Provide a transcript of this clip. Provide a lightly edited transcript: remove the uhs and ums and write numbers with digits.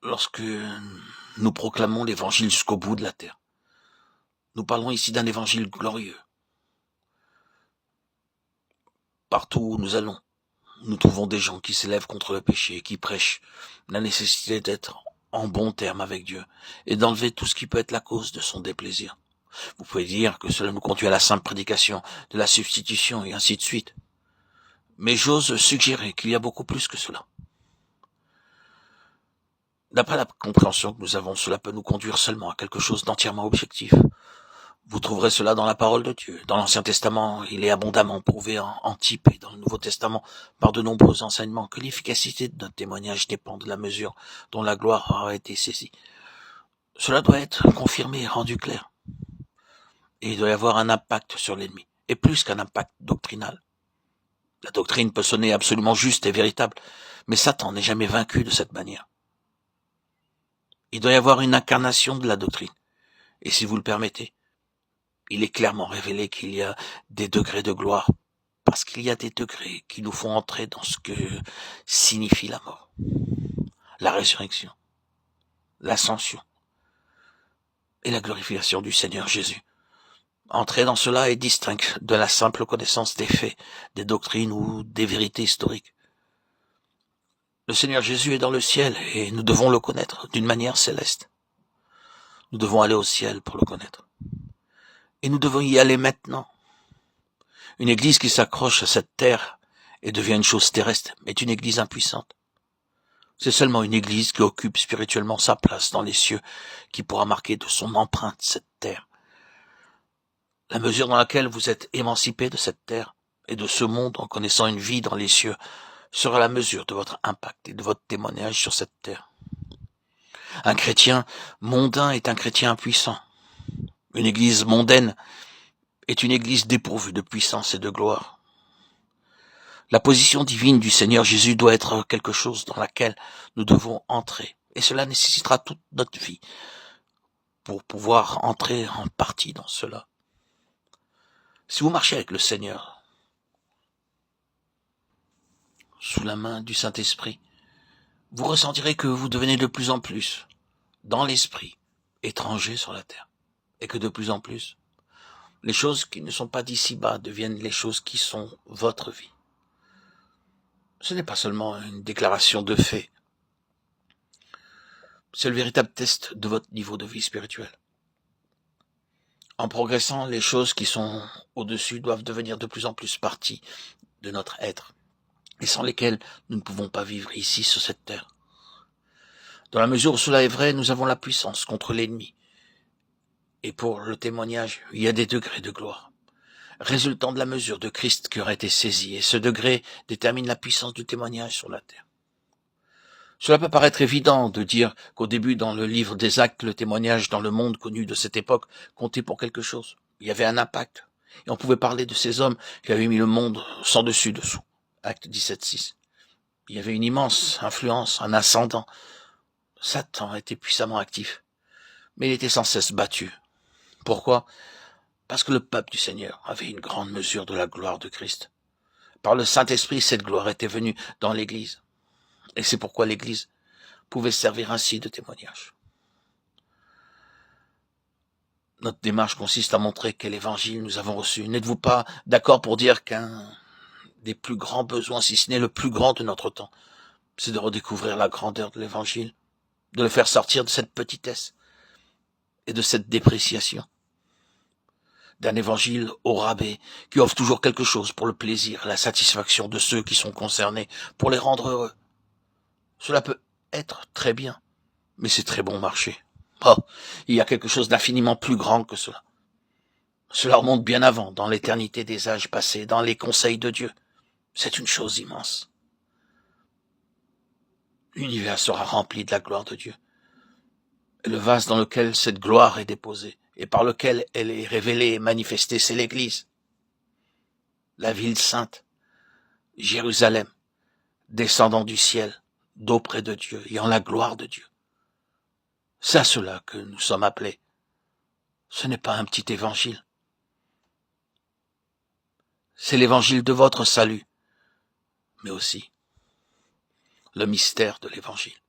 lorsque nous proclamons l'évangile jusqu'au bout de la terre. Nous parlons ici d'un évangile glorieux. Partout où nous allons, nous trouvons des gens qui s'élèvent contre le péché et qui prêchent la nécessité d'être en bon terme avec Dieu et d'enlever tout ce qui peut être la cause de son déplaisir. Vous pouvez dire que cela nous conduit à la simple prédication de la substitution et ainsi de suite. Mais j'ose suggérer qu'il y a beaucoup plus que cela. D'après la compréhension que nous avons, cela peut nous conduire seulement à quelque chose d'entièrement objectif. Vous trouverez cela dans la parole de Dieu. Dans l'Ancien Testament, il est abondamment prouvé en type et dans le Nouveau Testament par de nombreux enseignements que l'efficacité de notre témoignage dépend de la mesure dont la gloire aura été saisie. Cela doit être confirmé et rendu clair. Et il doit y avoir un impact sur l'ennemi, et plus qu'un impact doctrinal. La doctrine peut sonner absolument juste et véritable, mais Satan n'est jamais vaincu de cette manière. Il doit y avoir une incarnation de la doctrine. Et si vous le permettez, il est clairement révélé qu'il y a des degrés de gloire, parce qu'il y a des degrés qui nous font entrer dans ce que signifie la mort, la résurrection, l'ascension et la glorification du Seigneur Jésus. Entrer dans cela est distinct de la simple connaissance des faits, des doctrines ou des vérités historiques. Le Seigneur Jésus est dans le ciel et nous devons le connaître d'une manière céleste. Nous devons aller au ciel pour le connaître. Et nous devons y aller maintenant. Une église qui s'accroche à cette terre et devient une chose terrestre est une église impuissante. C'est seulement une église qui occupe spirituellement sa place dans les cieux qui pourra marquer de son empreinte cette terre. La mesure dans laquelle vous êtes émancipé de cette terre et de ce monde en connaissant une vie dans les cieux sera la mesure de votre impact et de votre témoignage sur cette terre. Un chrétien mondain est un chrétien impuissant. Une église mondaine est une église dépourvue de puissance et de gloire. La position divine du Seigneur Jésus doit être quelque chose dans laquelle nous devons entrer. Et cela nécessitera toute notre vie pour pouvoir entrer en partie dans cela. Si vous marchez avec le Seigneur, sous la main du Saint-Esprit, vous ressentirez que vous devenez de plus en plus, dans l'esprit, étranger sur la terre. Et que de plus en plus, les choses qui ne sont pas d'ici-bas deviennent les choses qui sont votre vie. Ce n'est pas seulement une déclaration de fait. C'est le véritable test de votre niveau de vie spirituelle. En progressant, les choses qui sont au-dessus doivent devenir de plus en plus partie de notre être, et sans lesquelles nous ne pouvons pas vivre ici sur cette terre. Dans la mesure où cela est vrai, nous avons la puissance contre l'ennemi. Et pour le témoignage, il y a des degrés de gloire, résultant de la mesure de Christ qui aura été saisie, et ce degré détermine la puissance du témoignage sur la terre. Cela peut paraître évident de dire qu'au début, dans le livre des Actes, le témoignage dans le monde connu de cette époque comptait pour quelque chose. Il y avait un impact. Et on pouvait parler de ces hommes qui avaient mis le monde sans dessus-dessous. Acte 17:6. Il y avait une immense influence, un ascendant. Satan était puissamment actif. Mais il était sans cesse battu. Pourquoi ? Parce que le peuple du Seigneur avait une grande mesure de la gloire de Christ. Par le Saint-Esprit, cette gloire était venue dans l'Église. Et c'est pourquoi l'Église pouvait servir ainsi de témoignage. Notre démarche consiste à montrer quel évangile nous avons reçu. N'êtes-vous pas d'accord pour dire qu'un des plus grands besoins, si ce n'est le plus grand de notre temps, c'est de redécouvrir la grandeur de l'évangile, de le faire sortir de cette petitesse et de cette dépréciation, d'un évangile au rabais qui offre toujours quelque chose pour le plaisir et la satisfaction de ceux qui sont concernés, pour les rendre heureux. Cela peut être très bien, mais c'est très bon marché. Oh, il y a quelque chose d'infiniment plus grand que cela. Cela remonte bien avant, dans l'éternité des âges passés, dans les conseils de Dieu. C'est une chose immense. L'univers sera rempli de la gloire de Dieu. Et le vase dans lequel cette gloire est déposée, et par lequel elle est révélée et manifestée, c'est l'Église. La ville sainte, Jérusalem, descendant du ciel, d'auprès de Dieu, ayant la gloire de Dieu. C'est à cela que nous sommes appelés. Ce n'est pas un petit évangile. C'est l'évangile de votre salut, mais aussi le mystère de l'évangile.